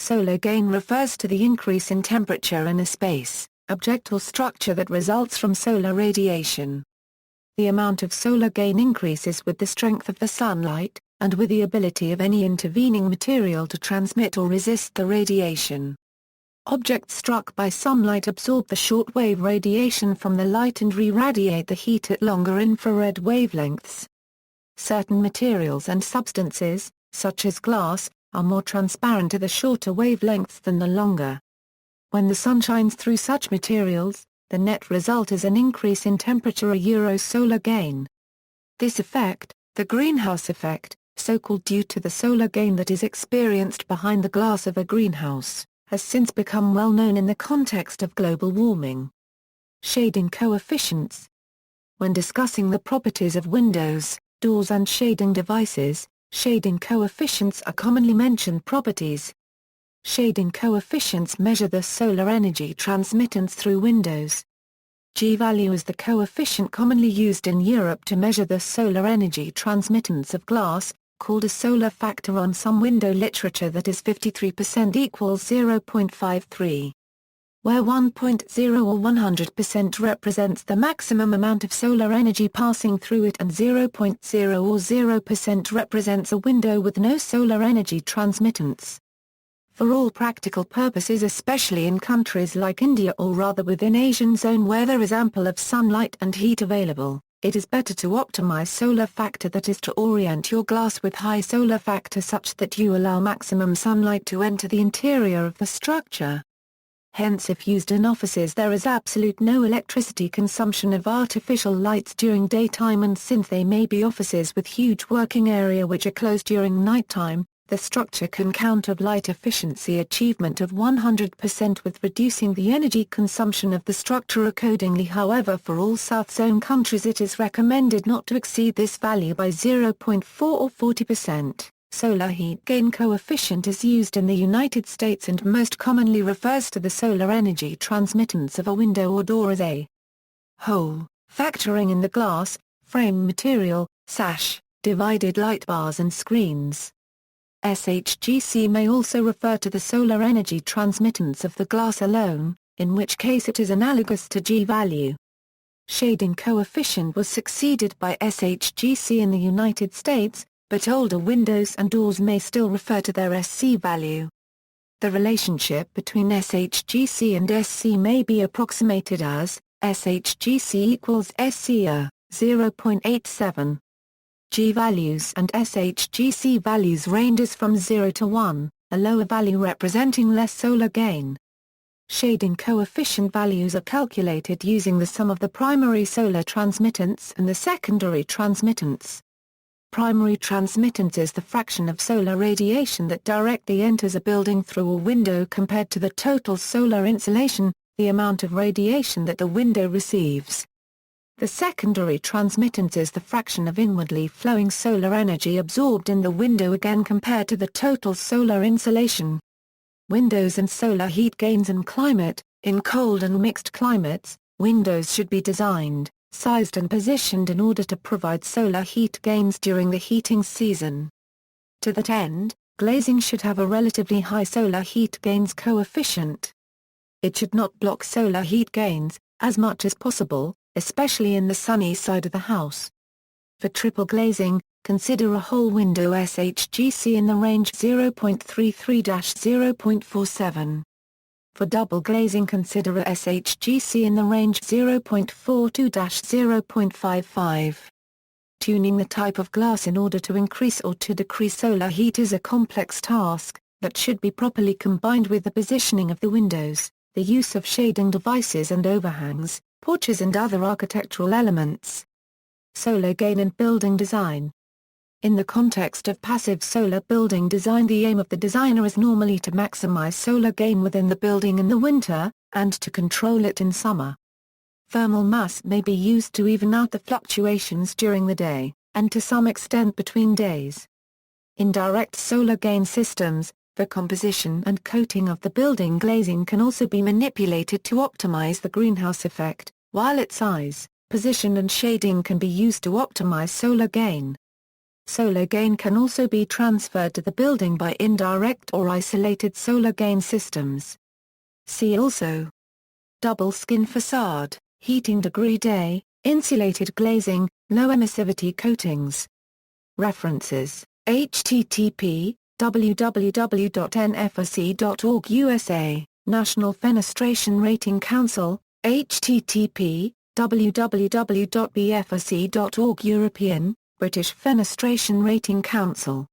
Solar gain refers to the increase in temperature in a space, object or structure that results from solar radiation. The amount of solar gain increases with the strength of the sunlight, and with the ability of any intervening material to transmit or resist the radiation. Objects struck by sunlight absorb the short-wave radiation from the light and re-radiate the heat at longer infrared wavelengths. Certain materials and substances, such as glass, are more transparent to the shorter wavelengths than the longer. When the sun shines through such materials, the net result is an increase in temperature solar gain. This effect, the greenhouse effect, so-called due to the solar gain that is experienced behind the glass of a greenhouse, has since become well known in the context of global warming. Shading coefficients. When discussing the properties of windows, doors and shading devices, shading coefficients are commonly mentioned properties. Shading coefficients measure the solar energy transmittance through windows. G-value is the coefficient commonly used in Europe to measure the solar energy transmittance of glass, called a solar factor on some window literature that is 53% equals 0.53. Where 1.0 or 100% represents the maximum amount of solar energy passing through it and 0.0 or 0% represents a window with no solar energy transmittance. For all practical purposes, especially in countries like India or rather within Asian zone where there is ample of sunlight and heat available, it is better to optimize solar factor, that is to orient your glass with high solar factor such that you allow maximum sunlight to enter the interior of the structure. Hence, if used in offices, there is absolute no electricity consumption of artificial lights during daytime, and since they may be offices with huge working area which are closed during nighttime, the structure can count of light efficiency achievement of 100% with reducing the energy consumption of the structure accordingly. However, for all South Zone countries it is recommended not to exceed this value by 0.4 or 40%. Solar heat gain coefficient is used in the United States and most commonly refers to the solar energy transmittance of a window or door as a whole, factoring in the glass, frame material, sash, divided light bars and screens. SHGC may also refer to the solar energy transmittance of the glass alone, in which case it is analogous to G-value. Shading coefficient was succeeded by SHGC in the United States, but older windows and doors may still refer to their SC value. The relationship between SHGC and SC may be approximated as SHGC equals SC 0.87. G-values and SHGC values ranges from 0 to 1, a lower value representing less solar gain. Shading coefficient values are calculated using the sum of the primary solar transmittance and the secondary transmittance. Primary transmittance is the fraction of solar radiation that directly enters a building through a window compared to the total solar insolation, the amount of radiation that the window receives. The secondary transmittance is the fraction of inwardly flowing solar energy absorbed in the window again compared to the total solar insolation. Windows and solar heat gains and climate. In cold and mixed climates, windows should be designed, sized and positioned in order to provide solar heat gains during the heating season. To that end, glazing should have a relatively high solar heat gains coefficient. It should not block solar heat gains, as much as possible, especially in the sunny side of the house. For triple glazing, consider a whole window SHGC in the range 0.33-0.47. For double glazing, consider a SHGC in the range 0.42-0.55. Tuning the type of glass in order to increase or to decrease solar heat is a complex task, that should be properly combined with the positioning of the windows, the use of shading devices and overhangs, porches and other architectural elements. Solar gain and building design. In the context of passive solar building design, the aim of the designer is normally to maximize solar gain within the building in the winter, and to control it in summer. Thermal mass may be used to even out the fluctuations during the day, and to some extent between days. Indirect solar gain systems. The composition and coating of the building glazing can also be manipulated to optimize the greenhouse effect, while its size, position and shading can be used to optimize solar gain. Solar gain can also be transferred to the building by indirect or isolated solar gain systems. See also: double skin facade, heating degree day, insulated glazing, low emissivity coatings. References: http://www.nfrc.org USA, National Fenestration Rating Council, http://www.bfrc.org European, British Fenestration Rating Council.